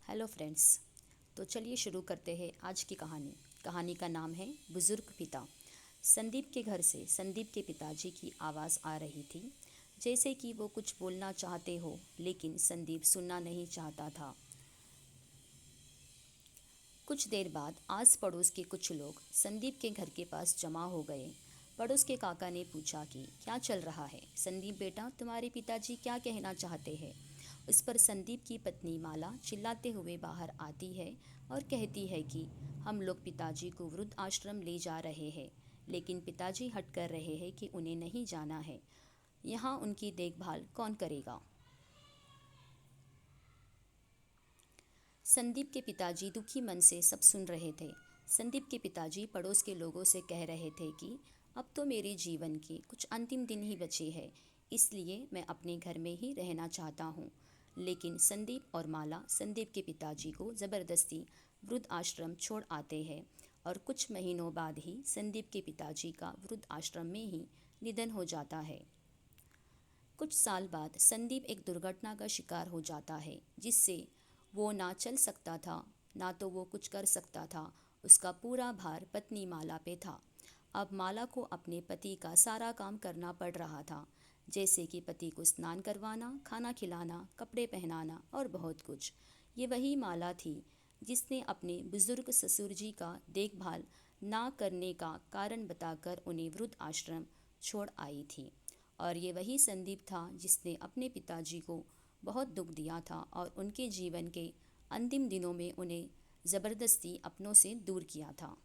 Hello friends. तो चलिए शुरू करते हैं आज की कहानी। कहानी का नाम है बुजुर्ग पिता। संदीप के घर से संदीप के पिताजी की आवाज़ आ रही थी, जैसे कि वो कुछ बोलना चाहते हो, लेकिन संदीप सुनना नहीं चाहता था। कुछ देर बाद आस पड़ोस के कुछ लोग संदीप के घर के पास जमा हो गए। पड़ोस के काका ने पूछा कि क्या चल रहा है संदीप बेटा, तुम्हारे पिताजी क्या कहना चाहते हैं। उस पर संदीप की पत्नी माला चिल्लाते हुए बाहर आती है और कहती है कि हम लोग पिताजी को वृद्ध आश्रम ले जा रहे हैं, लेकिन पिताजी हट कर रहे हैं कि उन्हें नहीं जाना है। यहाँ उनकी देखभाल कौन करेगा। संदीप के पिताजी दुखी मन से सब सुन रहे थे। संदीप के पिताजी पड़ोस के लोगों से कह रहे थे कि अब तो मेरे जीवन के कुछ अंतिम दिन ही बचे हैं, इसलिए मैं अपने घर में ही रहना चाहता हूँ। लेकिन संदीप और माला संदीप के पिताजी को ज़बरदस्ती वृद्ध आश्रम छोड़ आते हैं और कुछ महीनों बाद ही संदीप के पिताजी का वृद्ध आश्रम में ही निधन हो जाता है। कुछ साल बाद संदीप एक दुर्घटना का शिकार हो जाता है, जिससे वो ना चल सकता था, ना तो वो कुछ कर सकता था। उसका पूरा भार पत्नी माला पे था। अब माला को अपने पति का सारा काम करना पड़ रहा था, जैसे कि पति को स्नान करवाना, खाना खिलाना, कपड़े पहनाना और बहुत कुछ। ये वही माला थी जिसने अपने बुजुर्ग ससुर जी का देखभाल ना करने का कारण बताकर उन्हें वृद्ध आश्रम छोड़ आई थी। और ये वही संदीप था जिसने अपने पिताजी को बहुत दुख दिया था और उनके जीवन के अंतिम दिनों में उन्हें ज़बरदस्ती अपनों से दूर किया था।